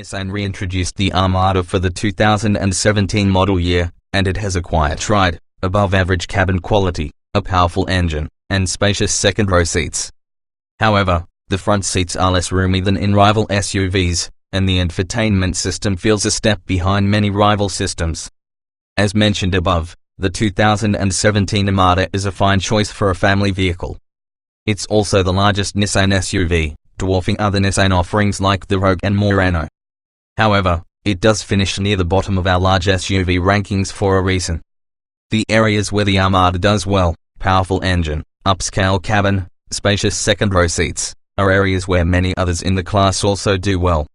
Nissan reintroduced the Armada for the 2017 model year, and it has a quiet ride, above-average cabin quality, a powerful engine, and spacious second-row seats. However, the front seats are less roomy than in rival SUVs, and the infotainment system feels a step behind many rival systems. As mentioned above, the 2017 Armada is a fine choice for a family vehicle. It's also the largest Nissan SUV, dwarfing other Nissan offerings like the Rogue and Murano. However, it does finish near the bottom of our large SUV rankings for a reason. The areas where the Armada does well, powerful engine, upscale cabin, spacious second-row seats, are areas where many others in the class also do well.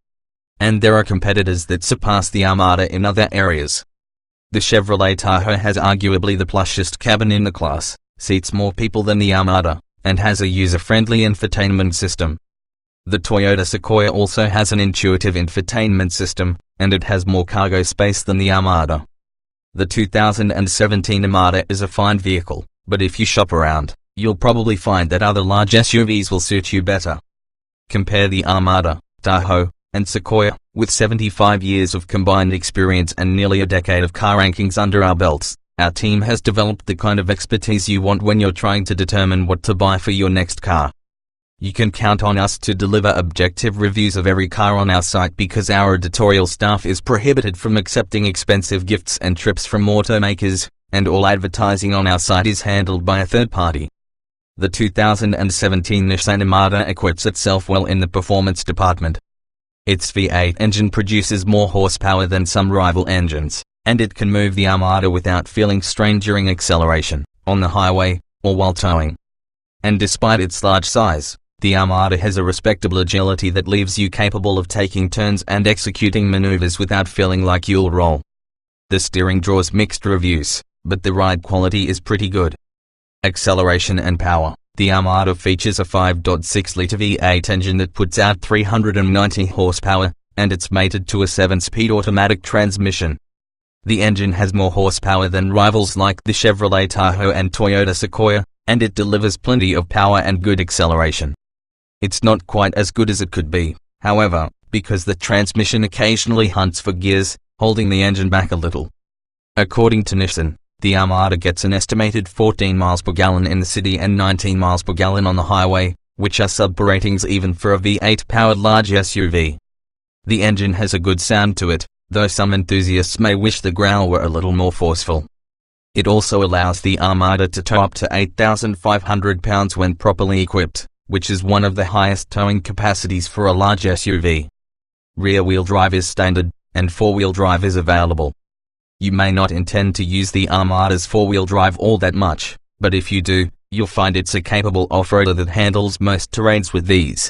And there are competitors that surpass the Armada in other areas. The Chevrolet Tahoe has arguably the plushest cabin in the class, seats more people than the Armada, and has a user-friendly infotainment system. The Toyota Sequoia also has an intuitive infotainment system, and it has more cargo space than the Armada. The 2017 Armada is a fine vehicle, but if you shop around, you'll probably find that other large SUVs will suit you better. Compare the Armada, Tahoe, and Sequoia. With 75 years of combined experience and nearly a decade of car rankings under our belts, our team has developed the kind of expertise you want when you're trying to determine what to buy for your next car. You can count on us to deliver objective reviews of every car on our site because our editorial staff is prohibited from accepting expensive gifts and trips from automakers, and all advertising on our site is handled by a third party. The 2017 Nissan Armada equips itself well in the performance department. Its V8 engine produces more horsepower than some rival engines, and it can move the Armada without feeling strained during acceleration, on the highway, or while towing. And despite its large size, the Armada has a respectable agility that leaves you capable of taking turns and executing maneuvers without feeling like you'll roll. The steering draws mixed reviews, but the ride quality is pretty good. Acceleration and power. The Armada features a 5.6-litre V8 engine that puts out 390 horsepower, and it's mated to a 7-speed automatic transmission. The engine has more horsepower than rivals like the Chevrolet Tahoe and Toyota Sequoia, and it delivers plenty of power and good acceleration. It's not quite as good as it could be, however, because the transmission occasionally hunts for gears, holding the engine back a little. According to Nissan, the Armada gets an estimated 14 miles per gallon in the city and 19 miles per gallon on the highway, which are sub-ratings even for a V8-powered large SUV. The engine has a good sound to it, though some enthusiasts may wish the growl were a little more forceful. It also allows the Armada to tow up to 8,500 pounds when properly equipped, which is one of the highest towing capacities for a large SUV. Rear-wheel drive is standard, and four-wheel drive is available. You may not intend to use the Armada's four-wheel drive all that much, but if you do, you'll find it's a capable off-roader that handles most terrains with ease.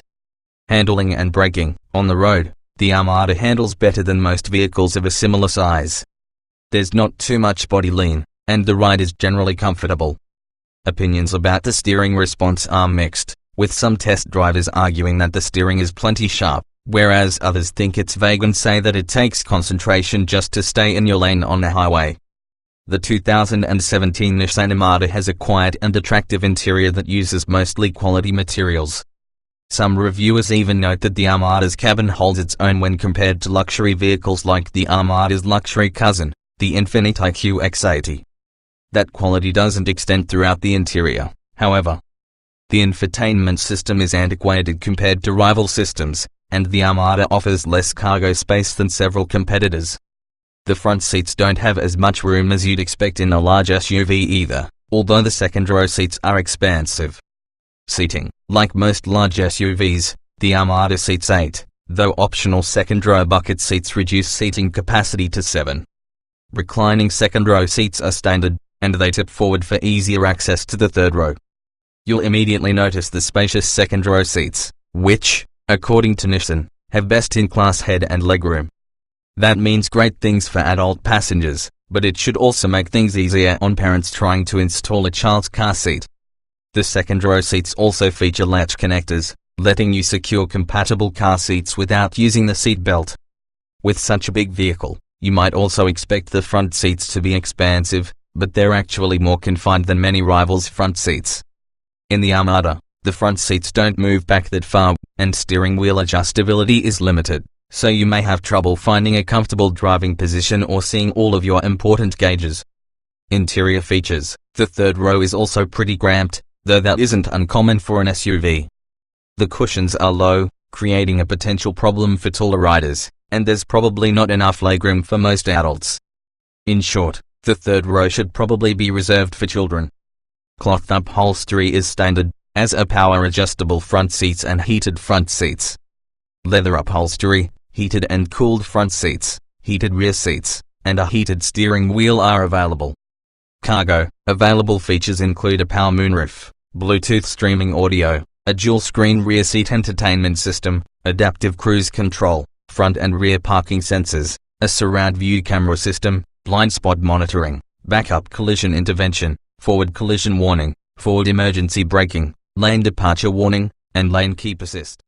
Handling and braking. On the road, the Armada handles better than most vehicles of a similar size. There's not too much body lean, and the ride is generally comfortable. Opinions about the steering response are mixed, with some test drivers arguing that the steering is plenty sharp, whereas others think it's vague and say that it takes concentration just to stay in your lane on the highway. The 2017 Nissan Armada has a quiet and attractive interior that uses mostly quality materials. Some reviewers even note that the Armada's cabin holds its own when compared to luxury vehicles like the Armada's luxury cousin, the Infiniti QX56. That quality doesn't extend throughout the interior, however. The infotainment system is antiquated compared to rival systems, and the Armada offers less cargo space than several competitors. The front seats don't have as much room as you'd expect in a large SUV either, although the second-row seats are expansive. Seating. Like most large SUVs, the Armada seats 8, though optional second-row bucket seats reduce seating capacity to 7. Reclining second-row seats are standard, and they tip forward for easier access to the third row. You'll immediately notice the spacious second-row seats, which, according to Nissan, have best-in-class head and legroom. That means great things for adult passengers, but it should also make things easier on parents trying to install a child's car seat. The second-row seats also feature latch connectors, letting you secure compatible car seats without using the seat belt. With such a big vehicle, you might also expect the front seats to be expansive, but they're actually more confined than many rivals' front seats. In the Armada, the front seats don't move back that far, and steering wheel adjustability is limited, so you may have trouble finding a comfortable driving position or seeing all of your important gauges. Interior features. The third row is also pretty cramped, though that isn't uncommon for an SUV. The cushions are low, creating a potential problem for taller riders, and there's probably not enough legroom for most adults. In short, the third row should probably be reserved for children. Cloth upholstery is standard, as are power-adjustable front seats and heated front seats. Leather upholstery, heated and cooled front seats, heated rear seats, and a heated steering wheel are available. Cargo. Available features include a power moonroof, Bluetooth streaming audio, a dual-screen rear seat entertainment system, adaptive cruise control, front and rear parking sensors, a surround view camera system, blind spot monitoring, backup collision intervention, forward collision warning, forward emergency braking, lane departure warning, and lane keep assist.